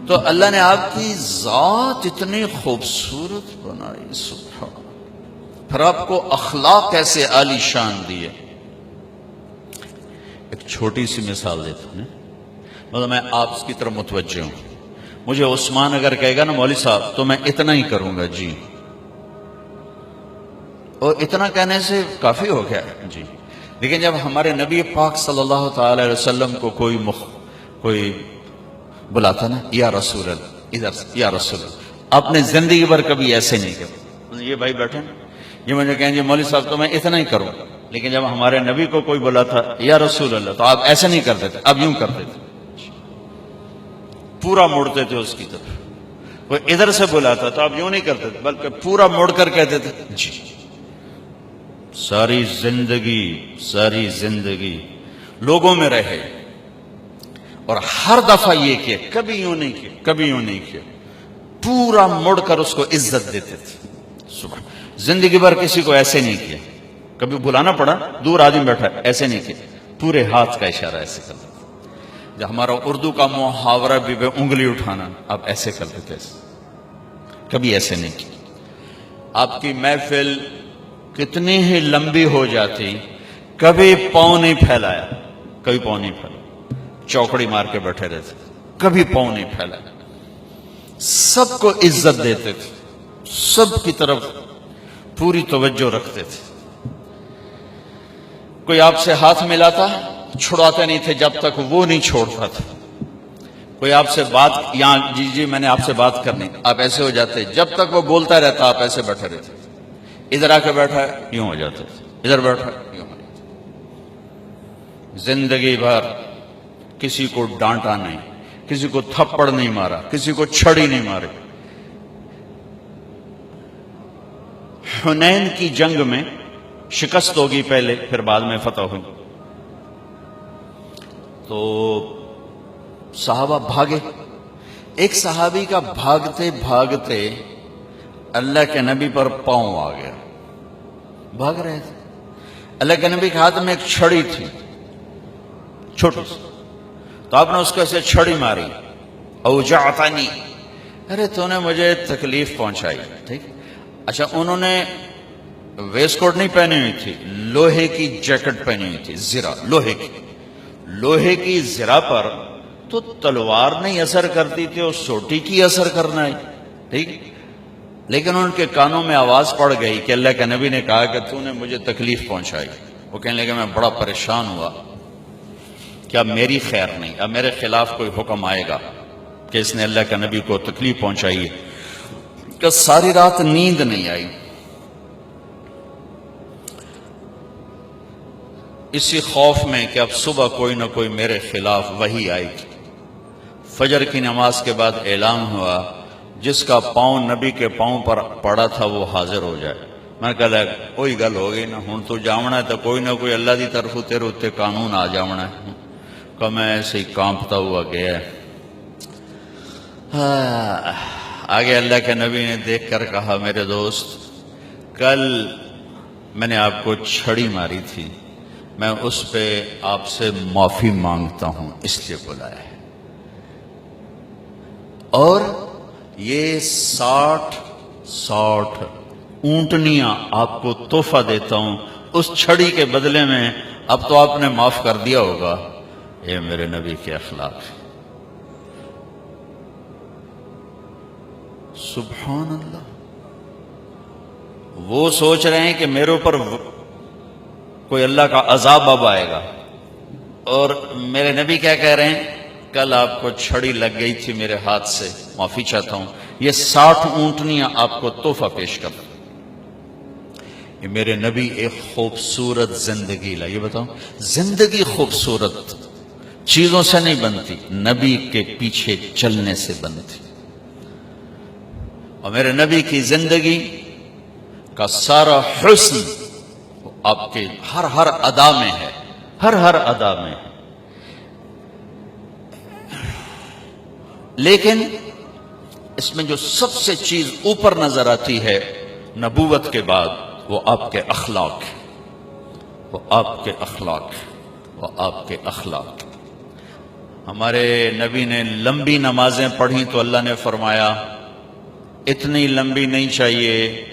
تو اللہ نے آپ کی ذات اتنی خوبصورت بنائی، سبحان، پھر آپ کو اخلاق ایسے عالی شان دیے۔ ایک چھوٹی سی مثال دیتا ہوں، مطلب میں آپ کی طرف متوجہ ہوں، مجھے عثمان اگر کہے گا نا مولوی صاحب تو میں اتنا ہی کروں گا جی، اور اتنا کہنے سے کافی ہو گیا جی۔ لیکن جب ہمارے نبی پاک صلی اللہ تعالی علیہ وسلم کو کوئی بلاتا نا، یا رسول اللہ، ادھر سے یا رسول اللہ، آپ نے زندگی بھر کبھی ایسے نہیں کیا۔ یہ بھائی بیٹھے نا، یہ مجھے کہیں گے مولوی صاحب تو میں اتنا ہی کروں گا، لیکن جب ہمارے نبی کو کوئی بلاتا یا رسول اللہ تو آپ ایسے نہیں کرتے تھے، آپ یوں کرتے تھے، پورا موڑتے تھے اس کی طرف۔ کوئی ادھر سے بلاتا تو آپ یوں نہیں کرتے تھے بلکہ پورا موڑ کر کہتے تھے جی۔ ساری زندگی لوگوں میں رہے اور ہر دفعہ یہ کیا، کبھی یوں نہیں کیا، پورا مڑ کر اس کو عزت دیتے تھے۔ سبحان، زندگی بھر کسی کو ایسے نہیں کیا، کبھی بلانا پڑا دور آدمی بیٹھا ایسے نہیں کیا، پورے ہاتھ کا اشارہ ایسے کرتے تھے۔ جب ہمارا اردو کا محاورہ بھی بے انگلی اٹھانا، آپ ایسے کرتے تھے، کبھی ایسے نہیں کیا۔ آپ کی محفل کتنی ہی لمبی ہو جاتی، کبھی پاؤں نہیں پھیلایا، چوکڑی مار کے بیٹھے رہتے، کبھی پاؤں نہیں پھیلایا، سب کو عزت دیتے تھے، سب کی طرف پوری توجہ رکھتے تھے۔ کوئی آپ سے ہاتھ ملاتا چھڑاتے نہیں تھے جب تک وہ نہیں چھوڑتا تھا۔ کوئی آپ سے بات، یہاں جی میں نے آپ سے بات کرنی، آپ ایسے ہو جاتے، جب تک وہ بولتا رہتا آپ ایسے بیٹھے رہتے، ادھر آ کے بیٹھا ہے یوں ہو جاتے، ادھر بیٹھا ہے یوں ہو جاتے۔ زندگی بھر کسی کو ڈانٹا نہیں، کسی کو تھپڑ نہیں مارا، کسی کو چھڑی نہیں ماری۔ حنین کی جنگ میں شکست ہوگی پہلے، پھر بعد میں فتح ہوئی، تو صحابہ بھاگے۔ ایک صحابی کا بھاگتے بھاگتے اللہ کے نبی پر پاؤں آ گیا، بھاگ رہے تھے، اللہ کے نبی کے ہاتھ میں ایک چھڑی تھی چھوٹی سی، تو آپ نے اس کو ایسے چھڑی ماری، اوجعتنی، ارے تو نے مجھے تکلیف پہنچائی، ٹھیک۔ اچھا، انہوں نے ویسٹ کوٹ نہیں پہنی ہوئی تھی، لوہے کی جیکٹ پہنی ہوئی تھی، زرہ لوہے کی زرہ پر تو تلوار نہیں اثر کرتی تھی، اور سوٹی کی اثر کرنا ہے، ٹھیک۔ لیکن ان کے کانوں میں آواز پڑ گئی کہ اللہ کے نبی نے کہا کہ تو نے مجھے تکلیف پہنچائی۔ وہ کہنے لگے میں بڑا پریشان ہوا کہ اب میری خیر نہیں، اب میرے خلاف کوئی حکم آئے گا کہ اس نے اللہ کے نبی کو تکلیف پہنچائی ہے، کہ ساری رات نیند نہیں آئی۔ اسی خوف میں کہ اب صبح کوئی نہ کوئی میرے خلاف وحی آئے گی۔ فجر کی نماز کے بعد اعلان ہوا جس کا پاؤں نبی کے پاؤں پر پڑا تھا وہ حاضر ہو جائے۔ میں کہا کوئی گل ہو گئی نا، ہوں تو جاونا ہے تو کوئی نہ کوئی اللہ دی طرف تیرے اتنے قانون آ جاونا ہے۔ کہ میں ایسے ہی کانپتا ہوا گیا، آگے اللہ کے نبی نے دیکھ کر کہا میرے دوست، کل میں نے آپ کو چھڑی ماری تھی، میں اس پہ آپ سے معافی مانگتا ہوں، اس لیے بلایا ہے، اور یہ 60 اونٹنیاں آپ کو تحفہ دیتا ہوں اس چھڑی کے بدلے میں، اب تو آپ نے معاف کر دیا ہوگا۔ یہ میرے نبی کے اخلاق ہے، سبحان اللہ۔ وہ سوچ رہے ہیں کہ میرے اوپر کوئی اللہ کا عذاب اب آئے گا، اور میرے نبی کیا کہہ رہے ہیں، کل آپ کو چھڑی لگ گئی تھی میرے ہاتھ سے، معافی چاہتا ہوں، یہ 60 اونٹنیاں آپ کو تحفہ پیش کر۔ یہ میرے نبی ایک خوبصورت زندگی لا۔ یہ بتاؤ، زندگی خوبصورت چیزوں سے نہیں بنتی، نبی کے پیچھے چلنے سے بنتی۔ اور میرے نبی کی زندگی کا سارا حسن آپ کے ہر ادا میں ہے، ہر ادا میں ہے۔ لیکن اس میں جو سب سے چیز اوپر نظر آتی ہے نبوت کے بعد، وہ آپ کے اخلاق، وہ آپ کے اخلاق، وہ آپ کے اخلاق۔ ہمارے نبی نے لمبی نمازیں پڑھی تو اللہ نے فرمایا اتنی لمبی نہیں چاہیے،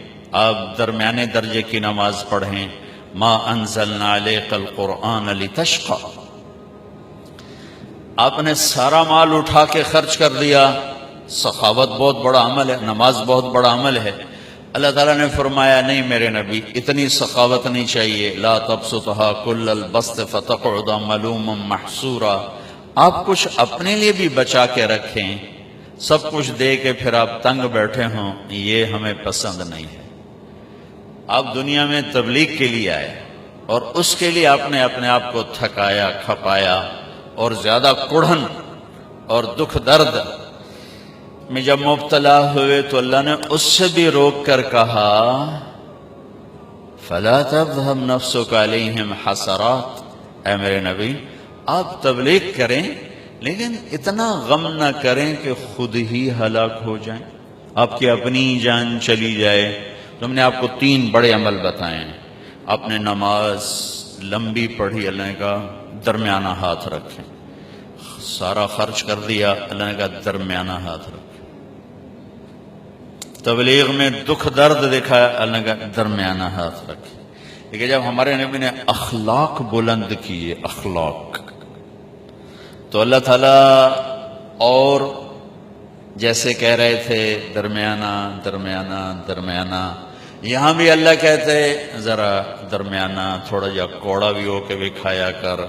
آپ درمیانے درجے کی نماز پڑھیں. ما انزلنا علیک القرآن لتشقى. آپ نے سارا مال اٹھا کے خرچ کر دیا. سخاوت بہت بڑا عمل ہے، نماز بہت بڑا عمل ہے. اللہ تعالیٰ نے فرمایا نہیں میرے نبی، اتنی سخاوت نہیں چاہیے. لا تبسطها كل البسط فتقعد ملوما محسورا. آپ کچھ اپنے لیے بھی بچا کے رکھیں، سب کچھ دے کے پھر آپ تنگ بیٹھے ہوں، یہ ہمیں پسند نہیں ہے. آپ دنیا میں تبلیغ کے لیے آئے اور اس کے لیے آپ نے اپنے آپ کو تھکایا کھپایا اور زیادہ کڑھن اور دکھ درد میں جب مبتلا ہوئے تو اللہ نے اس سے بھی روک کر کہا فَلَا تَذْهَبْ نَفْسُكَ عَلَيْهِمْ حَسَرَاتٍ. اے میرے نبی آپ تبلیغ کریں لیکن اتنا غم نہ کریں کہ خود ہی ہلاک ہو جائیں، آپ کی اپنی جان چلی جائے. تو ہم نے آپ کو 3 بڑے عمل بتائے ہیں. آپ نے نماز لمبی پڑھی، اللہ نے کہا درمیانہ ہاتھ رکھیں. سارا خرچ کر دیا، اللہ نے کہا درمیانہ ہاتھ رکھیں. تبلیغ میں دکھ درد دکھایا، اللہ نے کہا درمیانہ ہاتھ رکھیں. لیکن جب ہمارے نبی نے اخلاق بلند کیے، اخلاق، تو اللہ تعالیٰ اور جیسے کہہ رہے تھے درمیانہ درمیانہ درمیانہ، یہاں بھی اللہ کہتے ذرا درمیانہ، تھوڑا جا کوڑا بھی ہو کے بھی کھایا کر،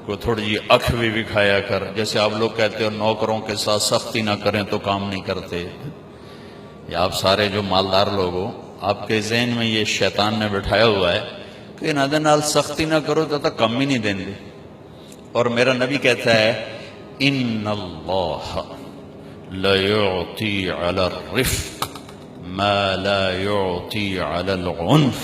کوئی تھوڑی جی اکھ بھی کھایا کر. جیسے آپ لوگ کہتے ہو نوکروں کے ساتھ سختی نہ کریں تو کام نہیں کرتے. یا آپ سارے جو مالدار لوگ ہو، آپ کے ذہن میں یہ شیطان نے بٹھایا ہوا ہے کہ نادے نال سختی نہ کرو تو کم ہی نہیں دیں گے. اور میرا نبی کہتا ہے ان اللہ لا يعطي على الرفق ما لا يعطي على العنف.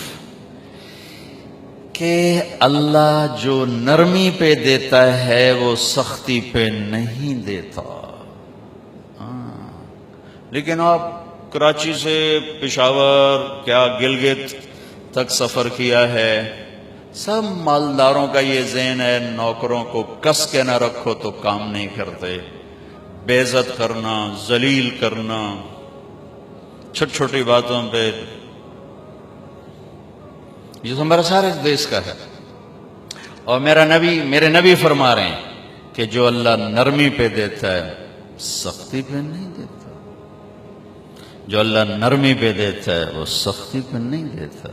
کہ اللہ جو نرمی پہ دیتا ہے وہ سختی پہ نہیں دیتا. لیکن آپ کراچی سے پشاور کیا گلگت تک سفر کیا ہے، سب مالداروں کا یہ ذہن ہے نوکروں کو کس کے نہ رکھو تو کام نہیں کرتے. بے عزت کرنا، ذلیل کرنا، چھوٹی چھوٹی باتوں پہ. یہ تو ہمارا سارے دیش کا ہے. اور میرے نبی فرما رہے ہیں کہ جو اللہ نرمی پہ دیتا ہے سختی پہ نہیں دیتا. جو اللہ نرمی پہ دیتا ہے وہ سختی پہ نہیں دیتا.